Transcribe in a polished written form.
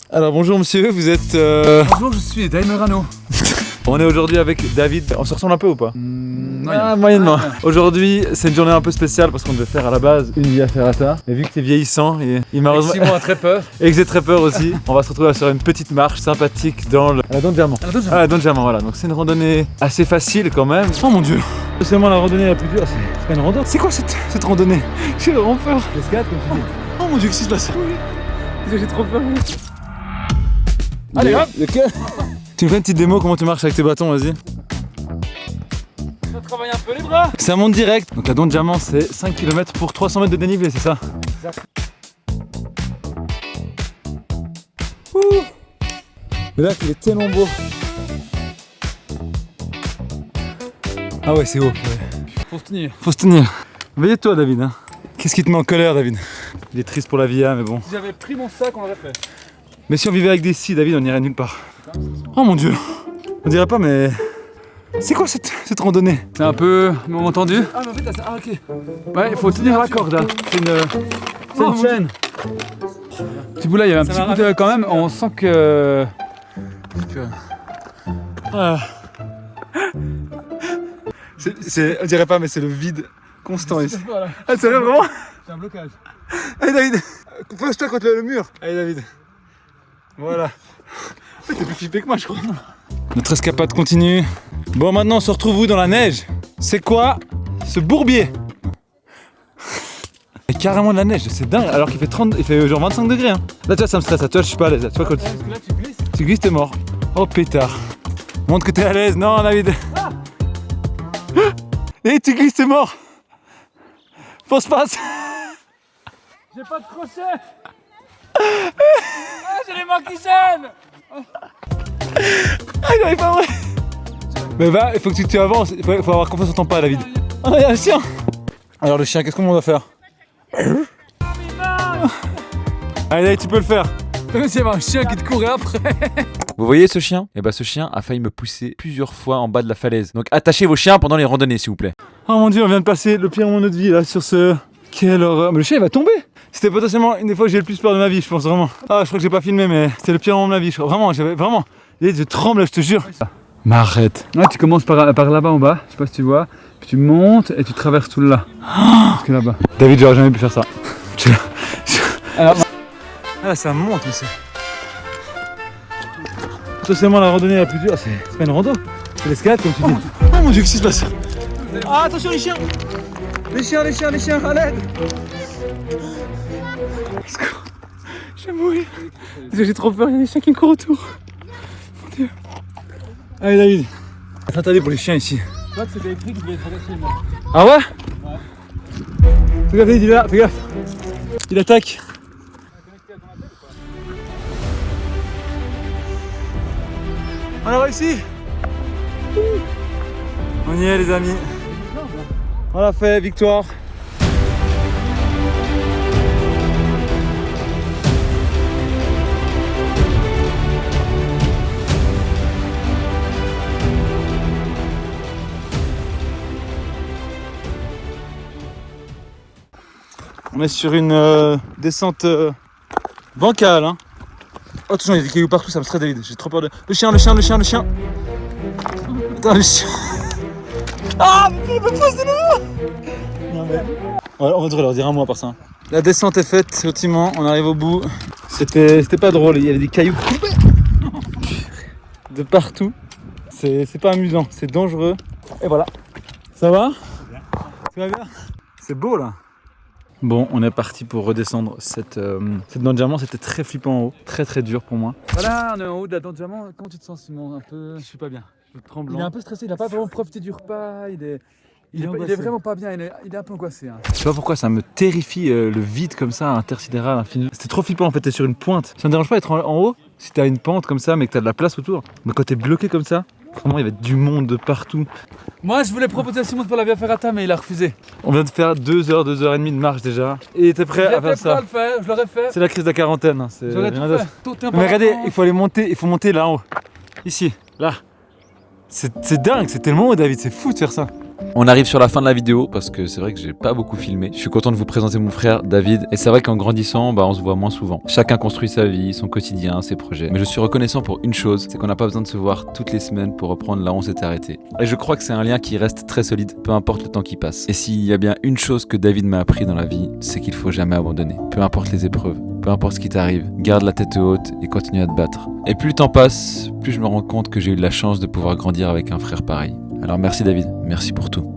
Alors bonjour monsieur, vous êtes... Bonjour, je suis Daimler Rano. On est aujourd'hui avec David. On se ressemble un peu ou pas? Moyennement. Aujourd'hui, c'est une journée un peu spéciale parce qu'on devait faire à la base une Via Ferrata. Mais vu que t'es vieillissant et malheureusement... Simon a très peur. Et que j'ai très peur aussi, on va se retrouver sur une petite marche sympathique dans le... la Dent de Diamant. Ah, la Dent de Diamant, voilà. Donc c'est une randonnée assez facile quand même. Oh mon dieu! C'est vraiment la randonnée la plus dure. C'est pas une randonnée. C'est quoi cette randonnée? J'ai vraiment peur. L'escalade comme tu dis. Oh mon dieu, qu'est-ce qui se passe? J'ai trop peur. Allez hop! Tu me fais une petite démo comment tu marches avec tes bâtons, vas-y. On travaille un peu les bras. C'est un monte direct. Donc la Dent de Diamant c'est 5 km pour 300 mètres de dénivelé, c'est ça? Exact. Ouh. Mais là il est tellement beau. Ah ouais, c'est haut. Ouais. Faut se tenir. Faut se tenir. Veillez toi David, hein. Qu'est-ce qui te met en colère David? Il est triste pour la Via mais bon. Si j'avais pris mon sac, on l'aurait fait. Mais si on vivait avec des scies David, on irait nulle part. Oh mon dieu. On dirait pas mais... C'est quoi cette randonnée? C'est un peu moment tendu. Ah mais en fait là, ah ok. Ouais, il faut tenir la corde là. C'est une chaîne. Petit bout là, il y avait un petit coup de quand même. On sent que... Ah. On dirait pas mais c'est le vide constant ici. Ah c'est vrai vraiment? C'est un blocage. Allez David, pose-toi contre le mur. Allez David. Voilà. T'es plus flippé que moi je crois. Notre escapade continue. Bon maintenant on se retrouve où dans la neige? C'est quoi ce bourbier? Il y a carrément de la neige, c'est dingue alors qu'il fait 30, il fait genre 25 degrés hein. Là tu vois ça me stresse, là, tu vois je suis pas à l'aise là, tu vois quand Parce que là tu glisses. tu glisses t'es mort. Oh pétard. Montre que t'es à l'aise, non David. Ah. Et tu glisses t'es mort. Pense pas. J'ai pas de crochet. Ah j'ai les mains qui gênent. Ah il arrive pas vrai. Mais va, il faut que tu avances, il faut avoir confiance en ton pas David. Oh il y a un chien. Alors le chien, qu'est-ce qu'on doit faire? Allez David, tu peux le faire. T'as vu s'il y avait un chien qui te courait après. Vous voyez ce chien? Eh ben ce chien a failli me pousser plusieurs fois en bas de la falaise. Donc attachez vos chiens pendant les randonnées s'il vous plaît. Oh mon dieu, on vient de passer le pire moment de notre vie là sur ce... Quelle horreur. Mais le chien il va tomber. C'était potentiellement une des fois que j'ai le plus peur de ma vie, je pense vraiment. Ah je crois que j'ai pas filmé mais c'était le pire moment de ma vie. Je crois. Vraiment, j'avais vraiment... Je tremble, je te jure. Mais arrête. Ouais, tu commences par là-bas en bas, je sais pas si tu vois. Puis tu montes et tu traverses tout là. Jusque là-bas. David, j'aurais jamais pu faire ça. Alors, ah là ça monte mais c'est... Potentiellement la randonnée la plus dure, c'est pas une rando. C'est l'escalade comme tu dis. Oh mon dieu, qu'est-ce qui se passe? Ah attention les chiens. Les chiens, à l'aide. Je vais mourir. J'ai trop peur, il y a des chiens qui me courent autour. Mon dieu. Allez David. Attendez pour les chiens ici. je crois que c'était écrit qu'il devait traverser moi. Ah ouais? Fais gaffe David, il est là, fais gaffe. Il attaque. On a réussi. On y est les amis. On l'a fait, victoire. On est sur une descente bancale hein. Oh attention, il y a des cailloux partout, ça me stresse David, j'ai trop peur de... Le chien. Attends, le chien. Ah mais il me pose de nouveau. Non mais... On devrait leur dire un mot par ça. La descente est faite, effectivement, on arrive au bout. C'était pas drôle, il y avait des cailloux de partout. C'est pas amusant, c'est dangereux. Et voilà. Ça va? Ça va bien? C'est beau là. Bon, on est parti pour redescendre cette Dent de Diamant, c'était très flippant en haut, très dur pour moi. Voilà, on est en haut de la Dent de Diamant. Comment tu te sens Simon? Un peu... Je suis pas bien, je suis tremblant. Il est un peu stressé, il a pas vraiment profité du repas, il est vraiment pas bien, il est un peu angoissé. Hein. Je sais pas pourquoi ça me terrifie le vide comme ça, intersidéral, infini. C'était trop flippant en fait, t'es sur une pointe. Ça me dérange pas d'être en haut, si t'as une pente comme ça mais que t'as de la place autour. Mais quand t'es bloqué comme ça, vraiment il y avait du monde de partout. Moi je voulais proposer à Simon de faire la Via Ferrata mais il a refusé. On vient de faire 2 heures, 2 heures et demie de marche déjà. Et t'es prêt à faire ça? Je l'aurais fait. C'est la crise de la quarantaine. Hein. J'aurais tout fait. Tout mais regardez, il faut monter là en haut. Ici, là. C'est dingue, c'est tellement haut David, c'est fou de faire ça. On arrive sur la fin de la vidéo parce que c'est vrai que j'ai pas beaucoup filmé. Je suis content de vous présenter mon frère David et c'est vrai qu'en grandissant, on se voit moins souvent. Chacun construit sa vie, son quotidien, ses projets. Mais je suis reconnaissant pour une chose, c'est qu'on n'a pas besoin de se voir toutes les semaines pour reprendre là où on s'était arrêté. Et je crois que c'est un lien qui reste très solide, peu importe le temps qui passe. Et s'il y a bien une chose que David m'a appris dans la vie, c'est qu'il faut jamais abandonner. Peu importe les épreuves, peu importe ce qui t'arrive, garde la tête haute et continue à te battre. Et plus le temps passe, plus je me rends compte que j'ai eu de la chance de pouvoir grandir avec un frère pareil. Alors merci David, merci pour tout.